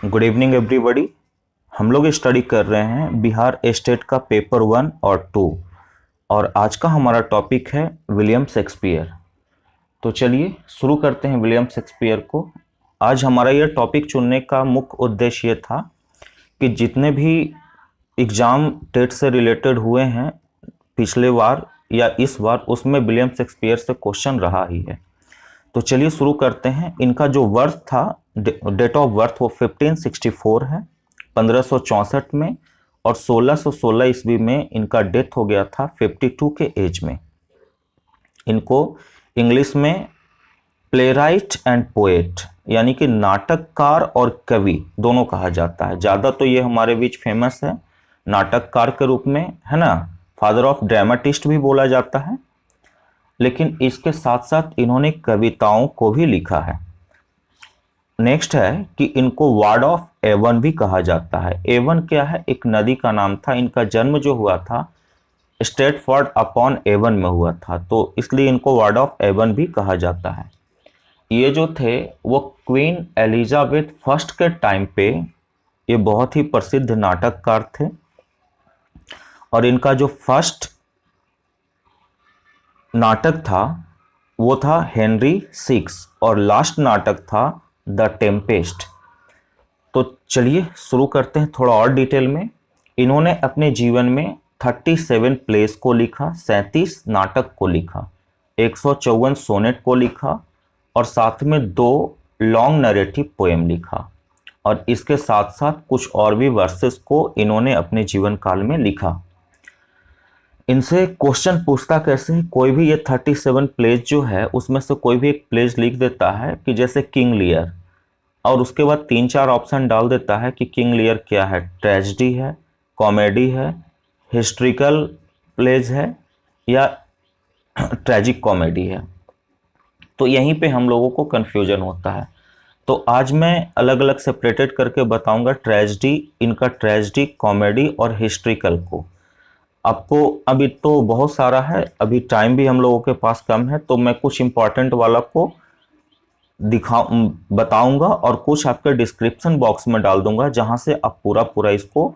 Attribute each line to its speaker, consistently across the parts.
Speaker 1: Good evening everybody. हम लोग study कर रहे हैं बिहार स्टेट का पेपर 1 और 2 और आज का हमारा टॉपिक है विलियम शेक्सपियर। तो चलिए शुरू करते हैं विलियम शेक्सपियर को। आज हमारा यह टॉपिक चुनने का मुख्य उद्देश्य ये था कि जितने भी एग्ज़ाम टेट से रिलेटेड हुए हैं पिछले बार या इस बार, उसमें विलियम शेक्सपियर से क्वेश्चन रहा ही है। तो चलिए शुरू करते हैं। इनका जो बर्थ था, डेट ऑफ बर्थ, वो 1564 है, 1564 में, और 1616 ईस्वी में इनका डेथ हो गया था 52 के एज में। इनको इंग्लिश में प्लेराइट एंड पोएट यानी कि नाटककार और कवि दोनों कहा जाता है। ज़्यादा तो ये हमारे बीच फेमस है नाटककार के रूप में, है ना। फादर ऑफ ड्रामेटिस्ट भी बोला जाता है, लेकिन इसके साथ साथ इन्होंने कविताओं को भी लिखा है। नेक्स्ट है कि इनको वार्ड ऑफ एवन भी कहा जाता है। एवन क्या है? एक नदी का नाम था। इनका जन्म जो हुआ था स्ट्रेटफोर्ड अपॉन एवन में हुआ था, तो इसलिए इनको वार्ड ऑफ एवन भी कहा जाता है। ये जो थे वो क्वीन एलिजाबेथ फर्स्ट के टाइम पे ये बहुत ही प्रसिद्ध नाटककार थे, और इनका जो फर्स्ट नाटक था वो था हेनरी VI और लास्ट नाटक था द टेम्पेस्ट। तो चलिए शुरू करते हैं थोड़ा और डिटेल में। इन्होंने अपने जीवन में 37 प्लेस को लिखा, 37 नाटक को लिखा, 154 सोनेट को लिखा, और साथ में 2 लॉन्ग नरेटिव पोएम लिखा, और इसके साथ साथ कुछ और भी वर्सेस को इन्होंने अपने जीवन काल में लिखा। इनसे क्वेश्चन पूछता कैसे है, कोई भी ये 37 प्लेज जो है उसमें से कोई भी एक प्लेज लिख देता है कि जैसे किंग लियर, और उसके बाद 3-4 ऑप्शन डाल देता है कि किंग लियर क्या है, ट्रेजेडी है, कॉमेडी है, हिस्ट्रिकल प्लेज है, या ट्रेजिक कॉमेडी है। तो यहीं पे हम लोगों को कन्फ्यूजन होता है। तो आज मैं अलग अलग सेपरेटेड करके बताऊंगा ट्रेजेडी, इनका ट्रेजेडी, कॉमेडी और हिस्ट्रिकल को। आपको अभी तो बहुत सारा है, अभी टाइम भी हम लोगों के पास कम है, तो मैं कुछ इंपॉर्टेंट वाला को बताऊंगा और कुछ आपके डिस्क्रिप्शन बॉक्स में डाल दूंगा, जहां से आप पूरा इसको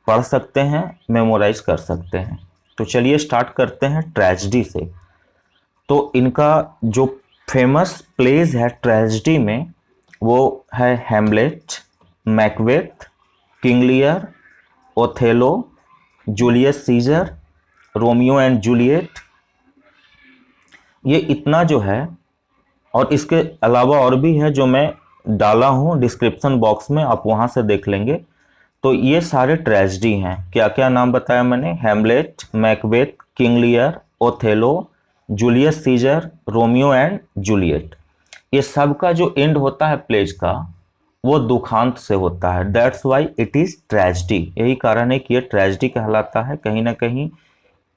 Speaker 1: पढ़ सकते हैं, मेमोराइज कर सकते हैं। तो चलिए स्टार्ट करते हैं ट्रेजेडी से। तो इनका जो फेमस प्लेज है ट्रेजेडी में वो है Hamlet, Macbeth, King Lear, Othello, Julius Caesar, Romeo and Juliet. ये इतना जो है, और इसके अलावा और भी है जो मैं डाला हूँ डिस्क्रिप्शन बॉक्स में, आप वहाँ से देख लेंगे। तो ये सारे ट्रेजेडी हैं। क्या क्या नाम बताया मैंने? Hamlet, Macbeth, King Lear, Othello, Julius Caesar, Romeo and Juliet. ये सब का जो एंड होता है प्लेज का वो दुखांत से होता है। That's why it is tragedy. यही कारण है कि ये ट्रेजेडी कहलाता है। कहीं ना कहीं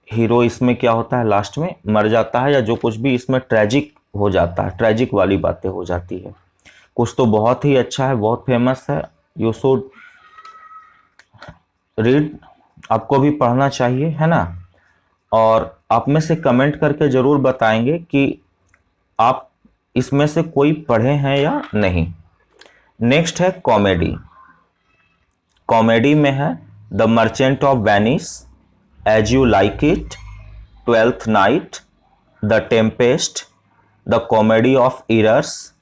Speaker 1: हीरो इसमें क्या होता है, लास्ट में मर जाता है, या जो कुछ भी इसमें ट्रेजिक हो जाता है, ट्रेजिक वाली बातें हो जाती है। कुछ तो बहुत ही अच्छा है, बहुत फेमस है, यू शुड रीड, आपको भी पढ़ना चाहिए, है ना। और आप में से कमेंट करके ज़रूर बताएंगे कि आप इसमें से कोई पढ़े हैं या नहीं। नेक्स्ट है कॉमेडी। कॉमेडी में है the merchant of Venice, as you like it, twelfth night, the tempest, the comedy of errors,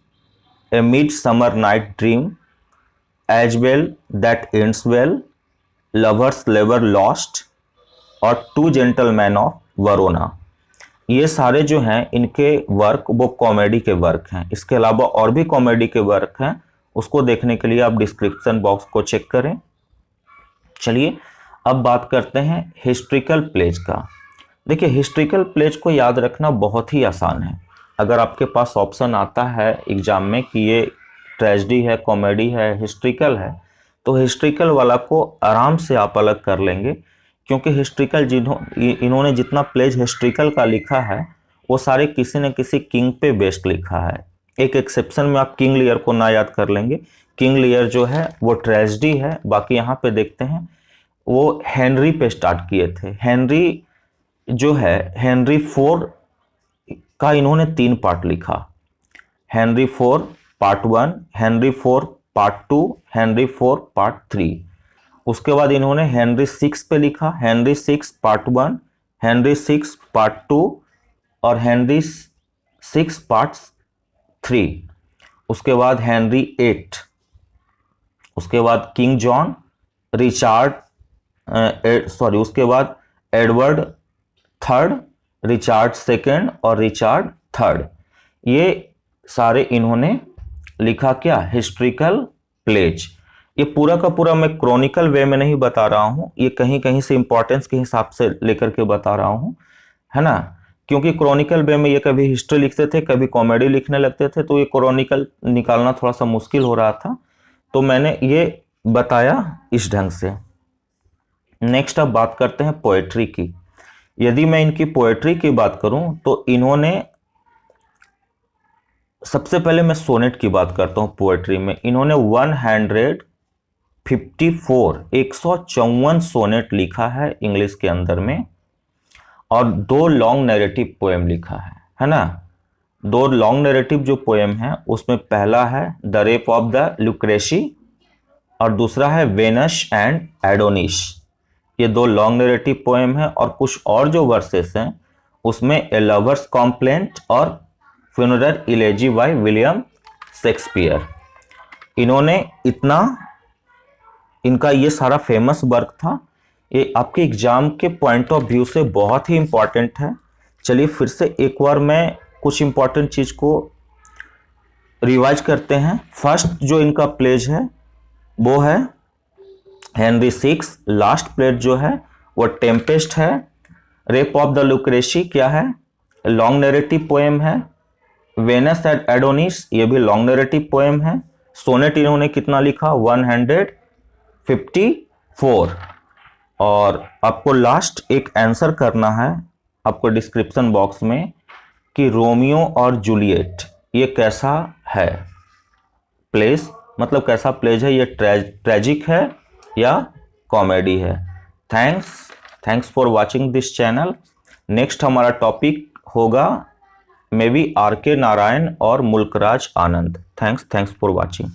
Speaker 1: a midsummer night dream, as well that ends well, lovers लेवर लॉस्ट, और two gentleman of Verona. ये सारे जो हैं इनके work वो comedy के work हैं। इसके अलावा और भी कॉमेडी के वर्क हैं, उसको देखने के लिए आप डिस्क्रिप्शन बॉक्स को चेक करें। चलिए अब बात करते हैं हिस्ट्रिकल प्लेज का। देखिए हिस्ट्रिकल प्लेज को याद रखना बहुत ही आसान है। अगर आपके पास ऑप्शन आता है एग्जाम में कि ये ट्रेजेडी है, कॉमेडी है, हिस्ट्रिकल है, तो हिस्ट्रिकल वाला को आराम से आप अलग कर लेंगे, क्योंकि हिस्ट्रिकल इन्होंने जितना प्लेज हिस्ट्रिकल का लिखा है वो सारे किसी न किसी किंग पे बेस्ड लिखा है। एक एक्सेप्शन में आप किंग लियर को ना याद कर लेंगे। किंग लियर जो है वो ट्रेजेडी है। बाकी यहाँ पे देखते हैं वो हेनरी पे स्टार्ट किए थे। हेनरी जो है, हेनरी 4 का इन्होंने 3 पार्ट लिखा। Henry 4 part 1, Henry 4 part 2, Henry 4 part 3। उसके बाद इन्होंने हेनरी 6 पे लिखा, हेनरी 6 पार्ट 1, हेनरी 6 पार्ट 2 और हेनरी 6 पार्ट 3। उसके बाद हेनरी 8, उसके बाद किंग जॉन, रिचार्ड उसके बाद एडवर्ड थर्ड, रिचार्ड सेकेंड और रिचार्ड थर्ड। ये सारे इन्होंने लिखा क्या, हिस्ट्रिकल प्लेज। ये पूरा का पूरा मैं क्रॉनिकल वे में नहीं बता रहा हूं, ये कहीं कहीं से इंपॉर्टेंस के हिसाब से लेकर के बता रहा हूं, है ना। क्योंकि क्रॉनिकल वे में ये कभी हिस्ट्री लिखते थे, कभी कॉमेडी लिखने लगते थे, तो ये क्रॉनिकल निकालना थोड़ा सा मुश्किल हो रहा था, तो मैंने ये बताया इस ढंग से। नेक्स्ट अब बात करते हैं पोएट्री की। यदि मैं इनकी पोएट्री की बात करूं तो इन्होंने, सबसे पहले मैं सोनेट की बात करता हूं पोएट्री में। इन्होंने 154 सोनेट लिखा है इंग्लिश के अंदर में, और 2 लॉन्ग नैरेटिव पोएम लिखा है ना। 2 लॉन्ग नैरेटिव जो पोएम है उसमें पहला है द रेप ऑफ द लुक्रेसी और दूसरा है वेनस एंड एडोनिस। ये 2 लॉन्ग नैरेटिव पोएम है, और कुछ और जो वर्सेस हैं उसमें ए लवर्स कॉम्प्लेंट और फ्यूनरल इलेजी बाय विलियम शेक्सपियर। इन्होंने इतना, इनका ये सारा फेमस वर्क था, ये आपके एग्जाम के पॉइंट ऑफ व्यू से बहुत ही इंपॉर्टेंट है। चलिए फिर से एक बार मैं कुछ इंपॉर्टेंट चीज को रिवाइज करते हैं। फर्स्ट जो इनका प्लेज है वो है हेनरी 6, लास्ट प्लेज जो है वो टेम्पेस्ट है। रेप ऑफ द लुक्रेसी क्या है, लॉन्ग नैरेटिव पोएम है। वेनस एंड एडोनिस ये भी लॉन्ग नैरेटिव पोएम है। सोनेट इन्होंने कितना लिखा, 154। और आपको लास्ट एक आंसर करना है आपको डिस्क्रिप्शन बॉक्स में कि रोमियो और जूलियट ये कैसा है प्लेज, मतलब कैसा प्लेज है, ये ट्रेजिक है या कॉमेडी है। Thanks for watching this channel. Next हमारा टॉपिक होगा maybe R K Narayan और Mulk Raj Anand. Thanks for watching.